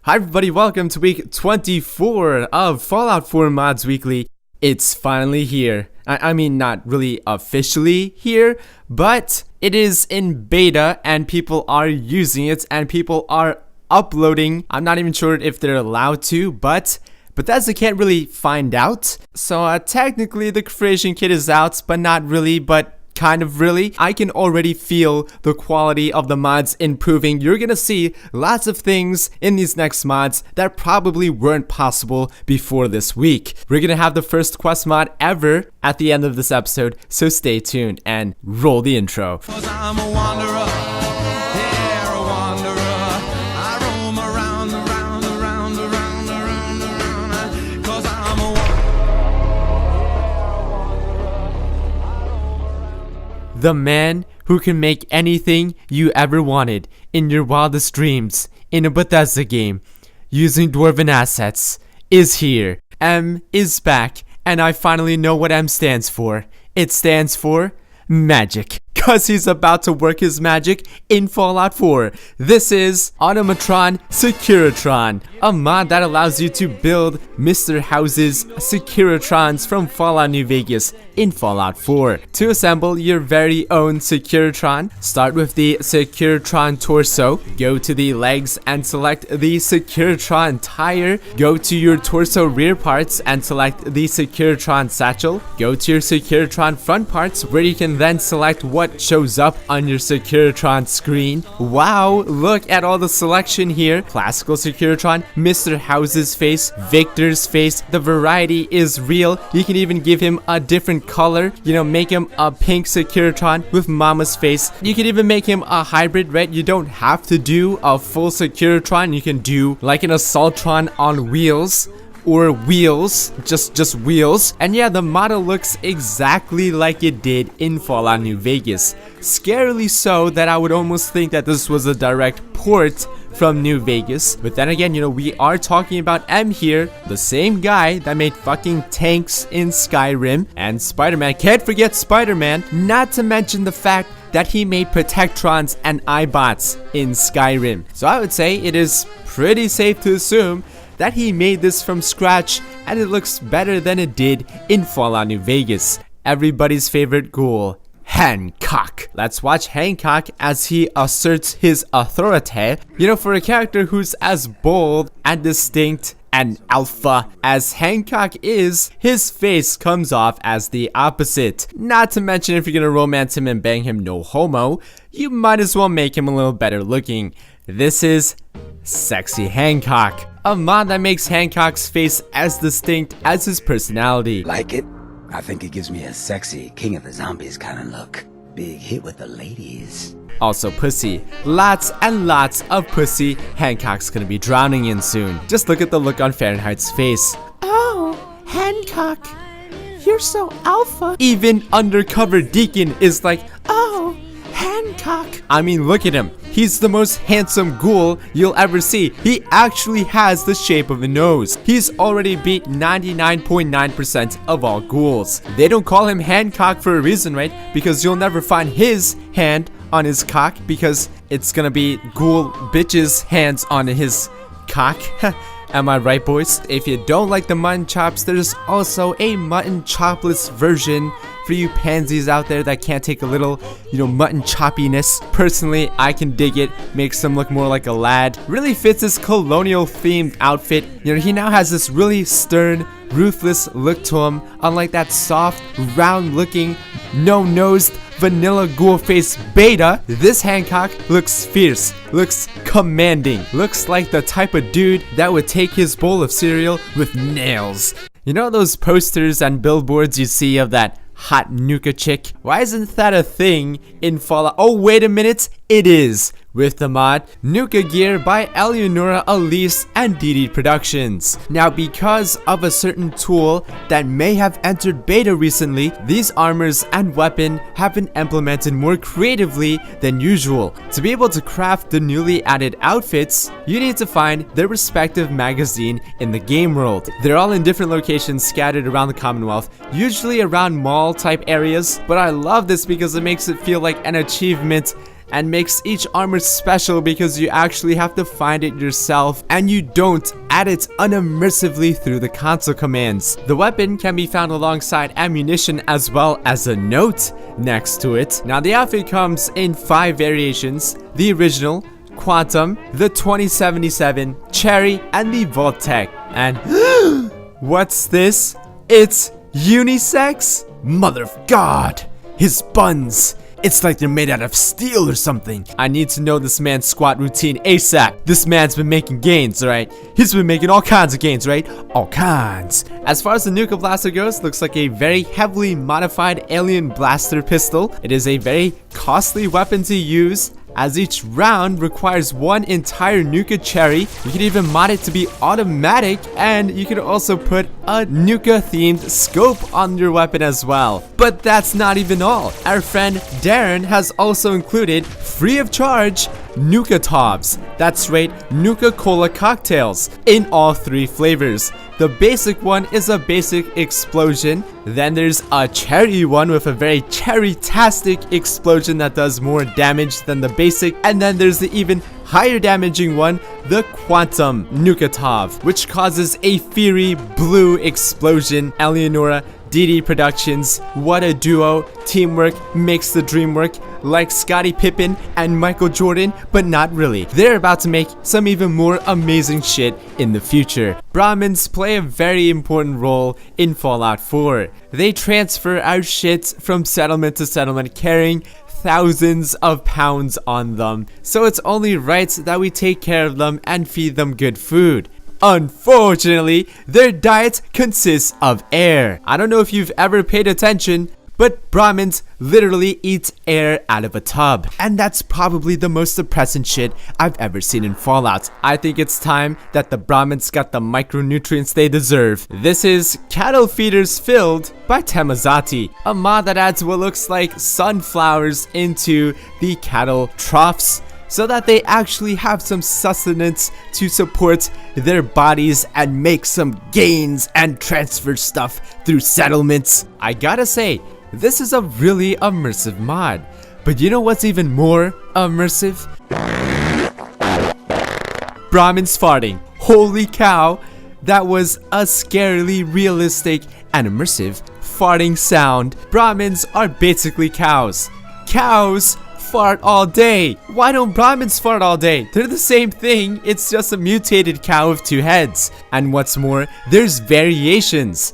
Hi everybody, welcome to week 24 of Fallout 4 Mods Weekly. It's finally here. I mean, not really officially here, but it is in beta and people are using it and people are uploading. I'm not even sure if they're allowed to, but Bethesda can't really find out. So technically the creation kit is out, but not really, but kind of really. I can already feel the quality of the mods improving. You're gonna see lots of things in these next mods that probably weren't possible before this week. We're gonna have the first quest mod ever at the end of this episode, so stay tuned and roll the intro. The man who can make anything you ever wanted in your wildest dreams in a Bethesda game using Dwarven assets is here. M is back, and I finally know what M stands for. It stands for magic. Cause he's about to work his magic in Fallout 4. This is Automatron Securitron, a mod that allows you to build Mr. House's Securitrons from Fallout New Vegas in Fallout 4. To assemble your very own Securitron, start with the Securitron torso, go to the legs and select the Securitron tire, go to your torso rear parts and select the Securitron satchel, go to your Securitron front parts where you can then select what shows up on your Securitron screen. Wow, look at all the selection here. Classical Securitron, Mr. House's face, Victor's face. The variety is real. You can even give him a different color, make him a pink Securitron with Mama's face. You can even make him a hybrid, right? You don't have to do a full Securitron. You can do like an Assaultron on wheels. Or wheels, just wheels. And yeah, the model looks exactly like it did in Fallout New Vegas. Scarily so that I would almost think that this was a direct port from New Vegas. But then again, we are talking about M here, the same guy that made fucking tanks in Skyrim and Spider-Man. Can't forget Spider-Man, not to mention the fact that he made Protectrons and iBots in Skyrim. So I would say it is pretty safe to assume that he made this from scratch and it looks better than it did in Fallout New Vegas. Everybody's favorite ghoul, Hancock. Let's watch Hancock as he asserts his authority. For a character who's as bold and distinct and alpha as Hancock is, his face comes off as the opposite. Not to mention, if you're gonna romance him and bang him no homo, you might as well make him a little better looking. This is Sexy Hancock, a mod that makes Hancock's face as distinct as his personality. Like it? I think it gives me a sexy King of the Zombies kind of look. Big hit with the ladies. Also pussy. Lots and lots of pussy Hancock's gonna be drowning in soon. Just look at the look on Fahrenheit's face. Oh, Hancock, you're so alpha. Even Undercover Deacon is like, oh, Hancock. I mean, look at him. He's the most handsome ghoul you'll ever see. He actually has the shape of a nose. He's already beat 99.9% of all ghouls. They don't call him Hancock for a reason, right? Because you'll never find his hand on his cock, because it's gonna be ghoul bitch's hands on his cock. Am I right, boys? If you don't like the mutton chops, there's also a mutton chopless version for you pansies out there that can't take a little, mutton choppiness. Personally, I can dig it. Makes him look more like a lad. Really fits his colonial themed outfit. He now has this really stern, ruthless look to him, unlike that soft, round looking, no-nosed vanilla ghoul face beta. This Hancock looks fierce, looks commanding, looks like the type of dude that would take his bowl of cereal with nails. Those posters and billboards you see of that hot Nuka chick? Why isn't that a thing in Fallout? Oh, wait a minute, it is. With the mod Nuka Gear by Eleonora Elise and DD Productions. Now, because of a certain tool that may have entered beta recently, these armors and weapon have been implemented more creatively than usual. To be able to craft the newly added outfits, you need to find their respective magazine in the game world. They're all in different locations scattered around the Commonwealth, usually around mall type areas, but I love this because it makes it feel like an achievement and makes each armor special because you actually have to find it yourself and you don't add it unimmersively through the console commands. The weapon can be found alongside ammunition as well as a note next to it. Now the outfit comes in 5 variations: the original, Quantum, the 2077, Cherry, and the Vault-Tec. And what's this? It's unisex? Mother of God! His buns! It's like they're made out of steel or something. I need to know this man's squat routine ASAP. This man's been making gains, right? He's been making all kinds of gains, right? All kinds. As far as the Nuka Blaster goes, looks like a very heavily modified alien blaster pistol. It is a very costly weapon to use, as each round requires 1 entire Nuka Cherry. You can even mod it to be automatic, and you can also put a Nuka themed scope on your weapon as well. But that's not even all. Our friend Darren has also included, free of charge, Nuka Tops. That's right, Nuka Cola cocktails in all 3 flavors. The basic one is a basic explosion. Then there's a cherry one with a very cherry-tastic explosion that does more damage than the basic. And then there's the even higher damaging one, the Quantum Nukatov, which causes a fiery blue explosion. Eleonora DD Productions, what a duo. Teamwork makes the dream work, like Scottie Pippen and Michael Jordan, but not really. They're about to make some even more amazing shit in the future. Brahmins play a very important role in Fallout 4. They transfer our shit from settlement to settlement, carrying thousands of pounds on them. So it's only right that we take care of them and feed them good food. Unfortunately, their diet consists of air. I don't know if you've ever paid attention, but Brahmins literally eat air out of a tub. And that's probably the most depressing shit I've ever seen in Fallout. I think it's time that the Brahmins got the micronutrients they deserve. This is Cattle Feeders Filled by Temazati, a mod that adds what looks like sunflowers into the cattle troughs, so that they actually have some sustenance to support their bodies and make some gains and transfer stuff through settlements. I gotta say, this is a really immersive mod. But you know what's even more immersive? Brahmins farting. Holy cow, that was a scarily realistic and immersive farting sound. Brahmins are basically cows. Cows fart all day. Why don't Brahmins fart all day? They're the same thing, it's just a mutated cow with 2 heads. And what's more, there's variations.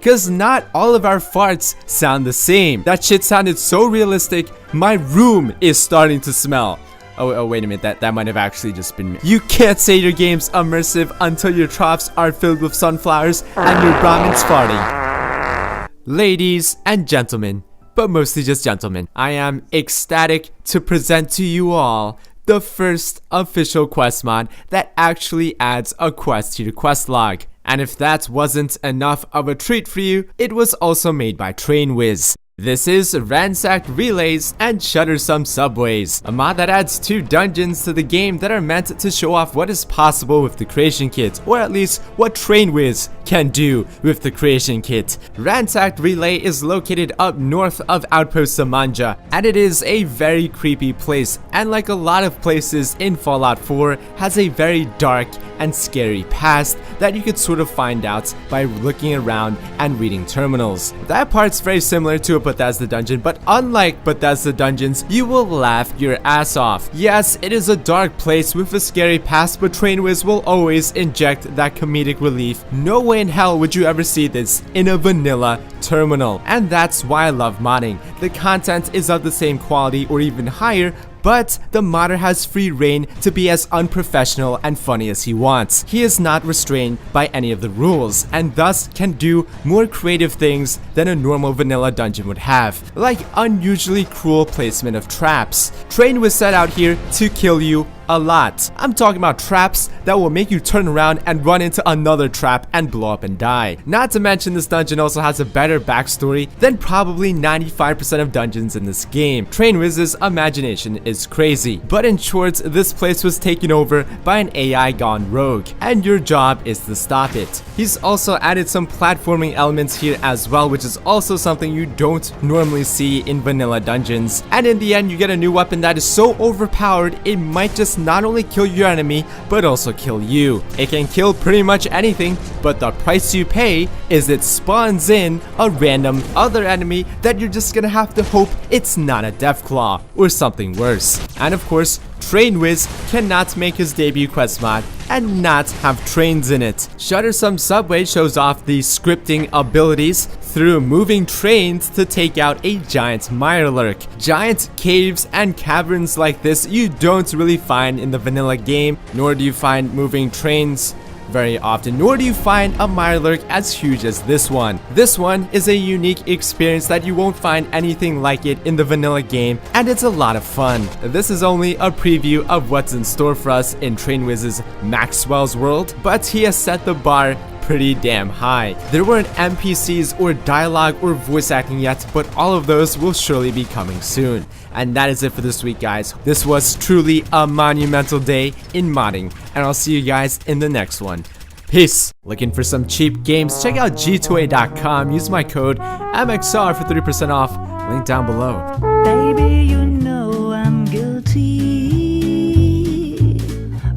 Cause not all of our farts sound the same. That shit sounded so realistic, my room is starting to smell. Oh, wait a minute, that might have actually just been me. You can't say your game's immersive until your troughs are filled with sunflowers and your Brahmins farting. Ladies and gentlemen, but mostly just gentlemen, I am ecstatic to present to you all the first official quest mod that actually adds a quest to your quest log. And if that wasn't enough of a treat for you, it was also made by TrainWiz. This is Ransacked Relays and Shuttersome Subways, a mod that adds 2 dungeons to the game that are meant to show off what is possible with the Creation Kit, or at least what TrainWiz can do with the Creation Kit. Ransacked Relay is located up north of Outpost Samanja, and it is a very creepy place, and like a lot of places in Fallout 4, has a very dark and scary past that you could sort of find out by looking around and reading terminals. That part's very similar to a Bethesda dungeon, but unlike Bethesda dungeons, you will laugh your ass off. Yes, it is a dark place with a scary past, but TrainWiz will always inject that comedic relief. No way in hell would you ever see this in a vanilla terminal, and that's why I love modding. The content is of the same quality or even higher, but the modder has free reign to be as unprofessional and funny as he wants. He is not restrained by any of the rules, and thus can do more creative things than a normal vanilla dungeon would have, like unusually cruel placement of traps. TrainWiz set out here to kill you a lot. I'm talking about traps that will make you turn around and run into another trap and blow up and die. Not to mention, this dungeon also has a better backstory than probably 95% of dungeons in this game. TrainWiz's imagination is crazy, but in short, this place was taken over by an AI gone rogue, and your job is to stop it. He's also added some platforming elements here as well, which is also something you don't normally see in vanilla dungeons. And in the end, you get a new weapon that is so overpowered, it might just not only kill your enemy, but also kill you. It can kill pretty much anything, but the price you pay is it spawns in a random other enemy that you're just gonna have to hope it's not a Deathclaw or something worse. And of course, TrainWiz cannot make his debut quest mod and not have trains in it. Shuttersome Subway shows off the scripting abilities through moving trains to take out a giant Mirelurk. Giant caves and caverns like this you don't really find in the vanilla game, nor do you find moving trains very often, nor do you find a Mirelurk as huge as this one. This one is a unique experience that you won't find anything like it in the vanilla game, and it's a lot of fun. This is only a preview of what's in store for us in TrainWiz's Maxwell's world, but he has set the bar pretty damn high. There weren't NPCs or dialogue or voice acting yet, but all of those will surely be coming soon. And that is it for this week, guys. This was truly a monumental day in modding, and I'll see you guys in the next one. Peace. Looking for some cheap games? Check out g2a.com. Use my code MXR for 30% off. Link down below. Baby, you know I'm guilty.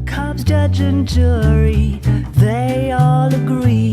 Cops, judge, and jury, they all agree.